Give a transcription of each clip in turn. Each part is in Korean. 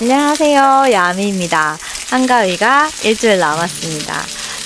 안녕하세요. 야미입니다. 한가위가 일주일 남았습니다.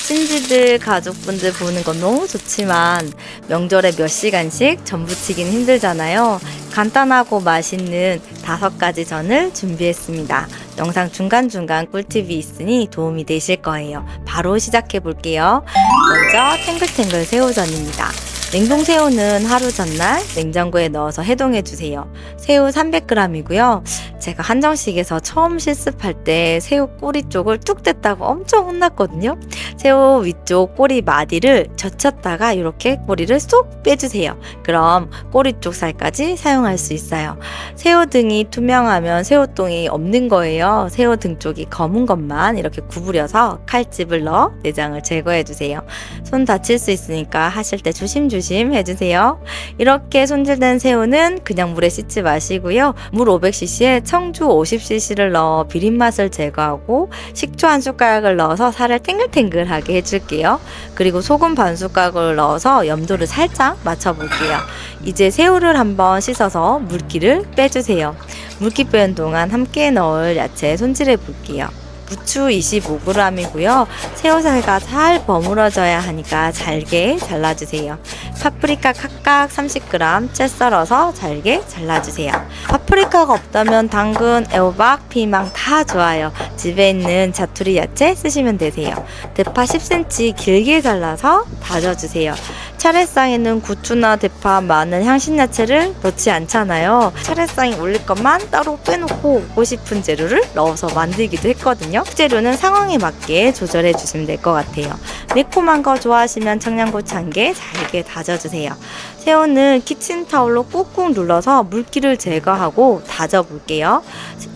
친지들, 가족분들 보는 건 너무 좋지만 명절에 몇 시간씩 전 부치기는 힘들잖아요. 간단하고 맛있는 5가지 전을 준비했습니다. 영상 중간중간 꿀팁이 있으니 도움이 되실 거예요. 바로 시작해 볼게요. 먼저 탱글탱글 새우전입니다. 냉동 새우는 하루 전날 냉장고에 넣어서 해동해 주세요. 새우 300g이고요. 제가 한정식에서 처음 실습할 때 새우 꼬리 쪽을 뚝 뗐다고 엄청 혼났거든요. 새우 위쪽 꼬리 마디를 젖혔다가 이렇게 꼬리를 쏙 빼주세요. 그럼 꼬리 쪽 살까지 사용할 수 있어요. 새우 등이 투명하면 새우똥이 없는 거예요. 새우 등 쪽이 검은 것만 이렇게 구부려서 칼집을 넣어 내장을 제거해 주세요. 손 다칠 수 있으니까 하실 때 조심조심 해주세요. 이렇게 손질된 새우는 그냥 물에 씻지 마시고요. 물 500cc에 청주 50cc를 넣어 비린맛을 제거하고 식초 1숟가락을 넣어서 살을 탱글탱글하게 해줄게요. 그리고 소금 반 숟가락을 넣어서 염도를 살짝 맞춰볼게요. 이제 새우를 한번 씻어서 물기를 빼주세요. 물기 빼는 동안 함께 넣을 야채 손질해 볼게요. 부추 25g이고요. 새우살과 잘 버무려져야 하니까 잘게 잘라주세요. 파프리카 각각 30g 채 썰어서 잘게 잘라주세요. 파프리카가 없다면 당근, 애호박, 피망 다 좋아요. 집에 있는 자투리 야채 쓰시면 되세요. 대파 10cm 길게 잘라서 다져주세요. 차례상에는 고추나 대파, 마늘, 향신야채를 넣지 않잖아요. 차례상에 올릴 것만 따로 빼놓고 먹고 싶은 재료를 넣어서 만들기도 했거든요. 재료는 상황에 맞게 조절해 주시면 될 것 같아요. 매콤한 거 좋아하시면 청양고추 1개 잘게 다져주세요. 새우는 키친타올로 꾹꾹 눌러서 물기를 제거하고 다져볼게요.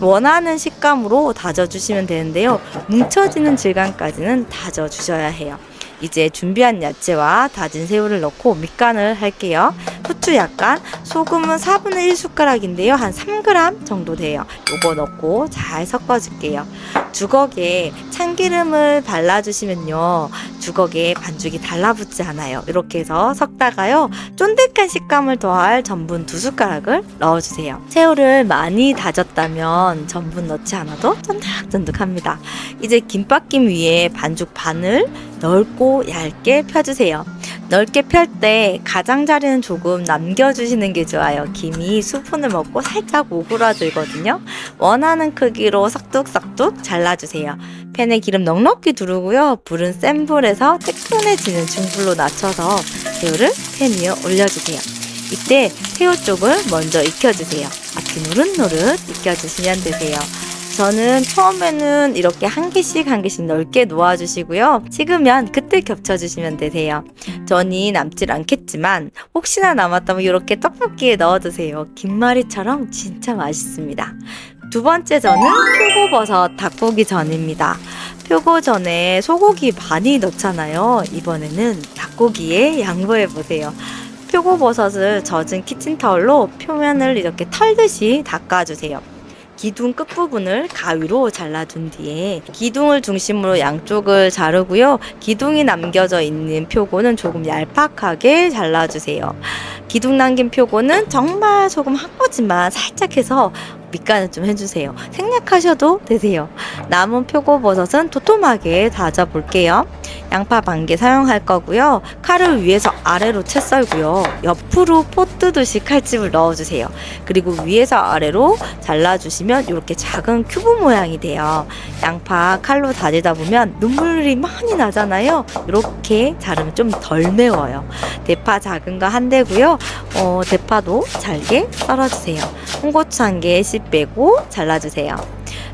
원하는 식감으로 다져주시면 되는데요. 뭉쳐지는 질감까지는 다져주셔야 해요. 이제 준비한 야채와 다진 새우를 넣고 밑간을 할게요. 후추 약간, 소금은 4분의 1숟가락인데요. 한 3g 정도 돼요. 요거 넣고 잘 섞어줄게요. 주걱에 참기름을 발라주시면요. 주걱에 반죽이 달라붙지 않아요. 이렇게 해서 섞다가요. 쫀득한 식감을 더할 전분 2숟가락을 넣어주세요. 새우를 많이 다졌다면 전분 넣지 않아도 쫀득쫀득합니다. 이제 김밥김 위에 반죽 반을 넓고 얇게 펴주세요. 넓게 펼 때 가장자리는 조금 남겨주시는 게 좋아요. 김이 수분을 먹고 살짝 오그라들거든요. 원하는 크기로 싹둑싹둑 잘라주세요. 팬에 기름 넉넉히 두르고요. 불은 센 불에서 뜨끈해지는 중불로 낮춰서 새우를 팬 위에 올려주세요. 이때 새우 쪽을 먼저 익혀주세요. 아주 노릇노릇 익혀주시면 되세요. 저는 처음에는 이렇게 한 개씩 넓게 놓아주시고요. 식으면 그때 겹쳐주시면 되세요. 전이 남질 않겠지만 혹시나 남았다면 이렇게 떡볶이에 넣어두세요. 김말이처럼 진짜 맛있습니다. 두 번째 전은 표고버섯 닭고기 전입니다. 표고전에 소고기 많이 넣잖아요. 이번에는 닭고기에 양보해보세요. 표고버섯을 젖은 키친타올로 표면을 이렇게 털듯이 닦아주세요. 기둥 끝부분을 가위로 잘라준 뒤에 기둥을 중심으로 양쪽을 자르고요. 기둥이 남겨져 있는 표고는 조금 얄팍하게 잘라주세요. 기둥 남긴 표고는 정말 소금 한 꼬집만 살짝 해서 밑간을 좀 해주세요. 생략하셔도 되세요. 남은 표고버섯은 도톰하게 다져볼게요. 양파 반 개 사용할 거고요. 칼을 위에서 아래로 채 썰고요. 옆으로 포 뜨듯이 칼집을 넣어주세요. 그리고 위에서 아래로 잘라주시면 이렇게 작은 큐브 모양이 돼요. 양파 칼로 다지다 보면 눈물이 많이 나잖아요. 이렇게 자르면 좀 덜 매워요. 대파 작은 거 한 대고요. 대파도 잘게 썰어주세요. 홍고추 1개 씨 빼고 잘라주세요.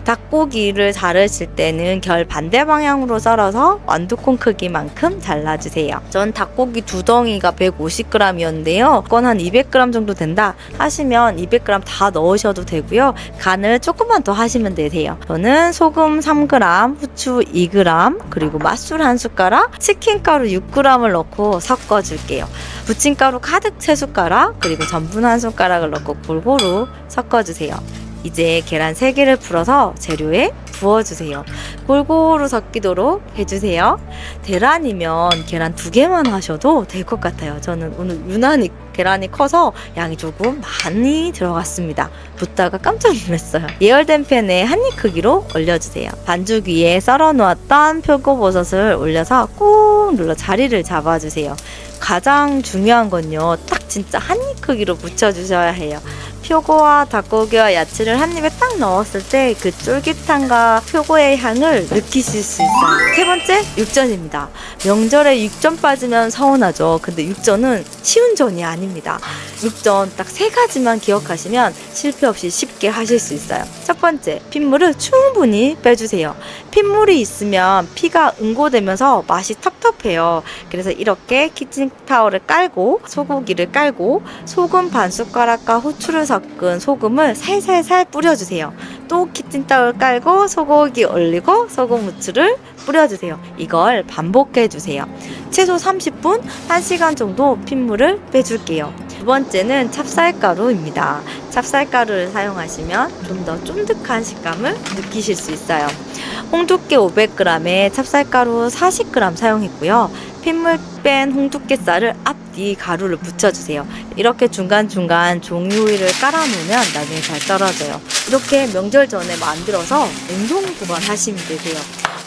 닭고기를 자르실 때는 결 반대 방향으로 썰어서 완두콩 크기만큼 잘라주세요. 전 닭고기 2덩이가 150g이었는데요. 그건 한 200g 정도 된다 하시면 200g 다 넣으셔도 되고요. 간을 조금만 더 하시면 되세요. 저는 소금 3g, 후추 2g, 그리고 맛술 1숟가락, 치킨가루 6g을 넣고 섞어줄게요. 부침가루 가득 3숟가락, 그리고 전분 1숟가락을 넣고 골고루 섞어주세요. 이제 계란 3개를 풀어서 재료에 부어주세요. 골고루 섞이도록 해주세요. 계란이면 계란 2개만 하셔도 될 것 같아요. 저는 오늘 유난히 계란이 커서 양이 조금 많이 들어갔습니다. 붓다가 깜짝 놀랐어요. 예열된 팬에 한 입 크기로 올려주세요. 반죽 위에 썰어 놓았던 표고버섯을 올려서 꾹 눌러 자리를 잡아주세요. 가장 중요한 건요, 딱 진짜 한 입 크기로 묻혀주셔야 해요. 표고와 닭고기와 야채를 한 입에 딱 넣었을 때 그 쫄깃함과 표고의 향을 느끼실 수 있어요. 세 번째, 육전입니다. 명절에 육전 빠지면 서운하죠. 근데 육전은 쉬운 전이 아닙니다. 육전 딱 3가지만 기억하시면 실패 없이 쉽게 하실 수 있어요. 첫 번째, 핏물을 충분히 빼주세요. 핏물이 있으면 피가 응고되면서 맛이 텁텁해요. 그래서 이렇게 키친타올을 깔고 소고기를 깔고 소금 반 숟가락과 후추를 섞은 소금을 살살살 뿌려주세요. 또 키친타올 깔고 소고기 올리고 소금 후추를 뿌려주세요. 이걸 반복해주세요. 최소 30분, 1시간 정도 핏물을 빼줄게요. 두 번째는 찹쌀가루입니다. 찹쌀가루를 사용하시면 좀 더 쫀득한 식감을 느끼실 수 있어요. 홍두깨 500g에 찹쌀가루 40g 사용했고요. 핏물 뺀 홍두깨 쌀을 앞뒤 가루를 묻혀주세요. 이렇게 중간중간 종이오일을 깔아놓으면 나중에 잘 떨어져요. 이렇게 명절 전에 만들어서 냉동 보관하시면 되세요.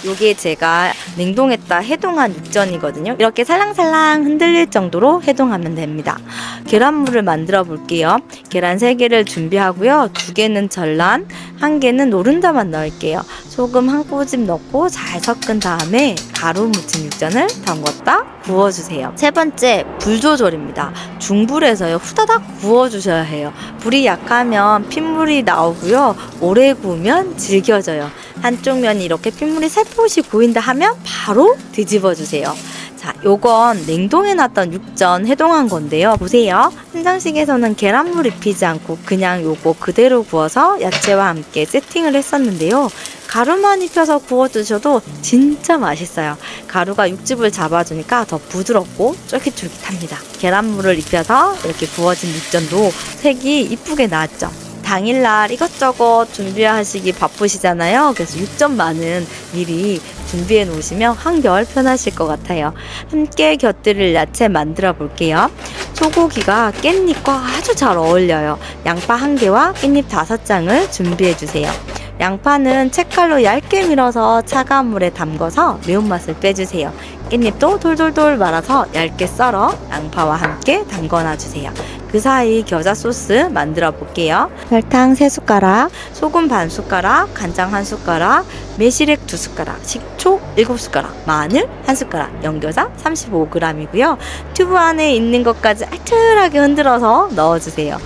요게 제가 냉동했다 해동한 육전이거든요. 이렇게 살랑살랑 흔들릴 정도로 해동하면 됩니다. 계란물을 만들어 볼게요. 계란 3개를 준비하고요. 2개는 전란, 1개는 노른자만 넣을게요. 소금 한 꼬집 넣고 잘 섞은 다음에 가루 묻힌 육전을 담궜다 부어주세요. 세 번째, 불 조절입니다. 중불에서요, 후다닥 구워주셔야 해요. 불이 약하면 핏물이 나오고요. 오래 구우면 질겨져요. 한쪽 면이 이렇게 핏물이 살포시 고인다 하면 바로 뒤집어 주세요. 자, 요건 냉동해놨던 육전 해동한 건데요. 보세요. 한정식에서는 계란물 입히지 않고 그냥 요거 그대로 구워서 야채와 함께 세팅을 했었는데요. 가루만 입혀서 구워주셔도 진짜 맛있어요. 가루가 육즙을 잡아주니까 더 부드럽고 쫄깃쫄깃합니다. 계란물을 입혀서 이렇게 구워진 육전도 색이 이쁘게 나왔죠. 당일날 이것저것 준비하시기 바쁘시잖아요. 그래서 육전만은 미리 준비해 놓으시면 한결 편하실 것 같아요. 함께 곁들일 야채 만들어 볼게요. 소고기가 깻잎과 아주 잘 어울려요. 양파 1개와 깻잎 5장을 준비해 주세요. 양파는 채칼로 얇게 밀어서 차가운 물에 담궈서 매운맛을 빼주세요. 깻잎도 돌돌돌 말아서 얇게 썰어 양파와 함께 담궈놔 주세요. 그 사이 겨자 소스 만들어 볼게요. 설탕 3숟가락, 소금 반 숟가락, 간장 1숟가락, 매실액 2숟가락, 식초 7숟가락, 마늘 1숟가락, 연겨자 35g이고요. 튜브 안에 있는 것까지 알뜰하게 흔들어서 넣어주세요.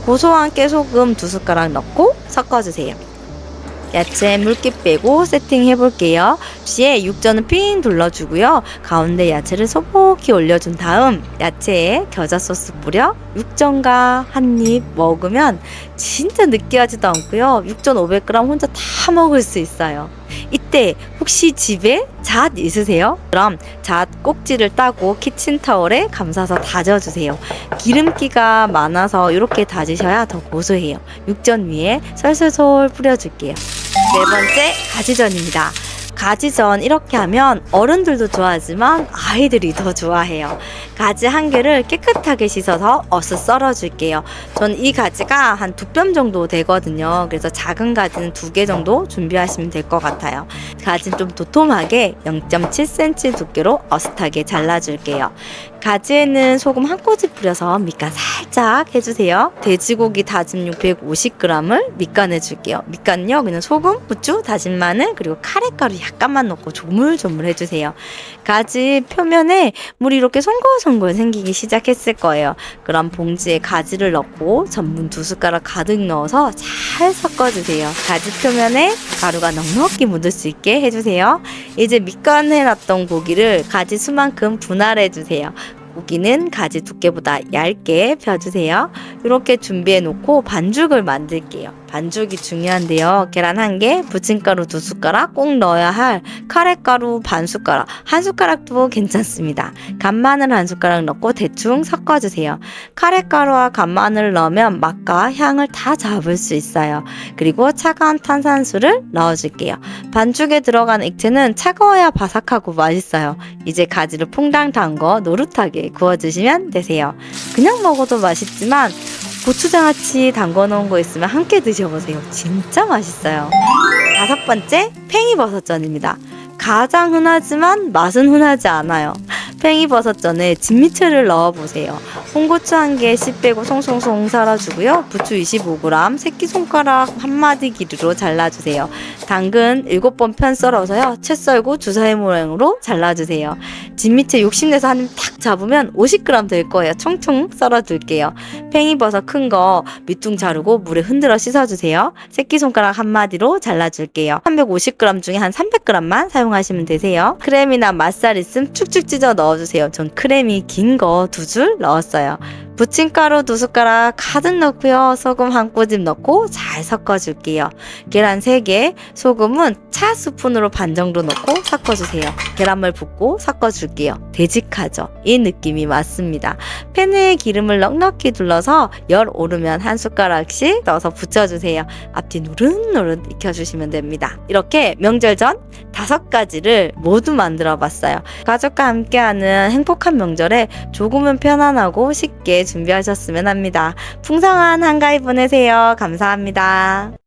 고소한 깨소금 2숟가락 넣고 섞어주세요. 야채 물기 빼고 세팅해 볼게요. 뒤에 육전은 삥 둘러주고요. 가운데 야채를 소복히 올려준 다음 야채에 겨자 소스 뿌려 육전과 한 입 먹으면 진짜 느끼하지도 않고요. 육전 500g 혼자 다 먹을 수 있어요. 이때 혹시 집에 잣 있으세요? 그럼 잣 꼭지를 따고 키친타올에 감싸서 다져주세요. 기름기가 많아서 이렇게 다지셔야 더 고소해요. 육전 위에 솔솔솔 뿌려줄게요. 네 번째, 가지전입니다. 가지전 이렇게 하면 어른들도 좋아하지만 아이들이 더 좋아해요. 가지 1개를 깨끗하게 씻어서 어슷 썰어줄게요. 전 이 가지가 한 2뼘 정도 되거든요. 그래서 작은 가지는 2개 정도 준비하시면 될 것 같아요. 가지는 좀 도톰하게 0.7cm 두께로 어슷하게 잘라줄게요. 가지에는 소금 한 꼬집 뿌려서 밑간 살짝 해주세요. 돼지고기 다진 육 150g을 밑간해줄게요. 밑간요, 그냥 소금, 후추, 다진 마늘, 그리고 카레가루 약간만 넣고 조물조물 해주세요. 가지 표면에 물이 이렇게 송골송골 생기기 시작했을 거예요. 그럼 봉지에 가지를 넣고 전분 2숟가락 가득 넣어서 잘 섞어주세요. 가지 표면에 가루가 넉넉히 묻을 수 있게 해주세요. 이제 밑간해놨던 고기를 가지 수만큼 분할해주세요. 고기는 가지 두께보다 얇게 펴주세요. 이렇게 준비해 놓고 반죽을 만들게요. 반죽이 중요한데요. 계란 1개, 부침가루 2숟가락, 꼭 넣어야 할 카레가루 반 숟가락, 한 숟가락도 괜찮습니다. 간마늘 한 숟가락 넣고 대충 섞어주세요. 카레가루와 간마늘을 넣으면 맛과 향을 다 잡을 수 있어요. 그리고 차가운 탄산수를 넣어줄게요. 반죽에 들어간 액체는 차가워야 바삭하고 맛있어요. 이제 가지를 퐁당 담궈 노릇하게 구워주시면 되세요. 그냥 먹어도 맛있지만 고추장아찌 담궈 놓은 거 있으면 함께 드셔보세요. 진짜 맛있어요. 5번째, 팽이버섯전입니다. 가장 흔하지만 맛은 흔하지 않아요. 팽이버섯전에 진미채를 넣어보세요. 홍고추 1개 씨 빼고 송송송 썰어주고요. 부추 25g, 새끼손가락 1마디 길이로 잘라주세요. 당근 7번 편 썰어서요. 채 썰고 주사위 모양으로 잘라주세요. 진미채 욕심내서 한 입 탁 잡으면 50g 될 거예요. 총총 썰어둘게요. 팽이버섯 큰 거 밑둥 자르고 물에 흔들어 씻어주세요. 새끼손가락 1마디로 잘라줄게요. 350g 중에 한 300g만 사용하시면 되세요. 크렘이나 맛살 있음 축축 찢어 넣어주세요. 전 크렘이 긴 거 2줄 넣었어요. 부침가루 2숟가락 가득 넣고요. 소금 1꼬집 넣고 잘 섞어줄게요. 계란 3개, 소금은 차 스푼으로 반 정도 넣고 섞어주세요. 계란물 붓고 섞어줄게요. 되직하죠? 이 느낌이 맞습니다. 팬에 기름을 넉넉히 둘러서 열 오르면 한 숟가락씩 넣어서 붙여주세요. 앞뒤 노릇노릇 익혀주시면 됩니다. 이렇게 명절 전 5가지를 모두 만들어 봤어요. 가족과 함께하는 행복한 명절에 조금은 편안하고 쉽게 준비하셨으면 합니다. 풍성한 한가위 보내세요. 감사합니다.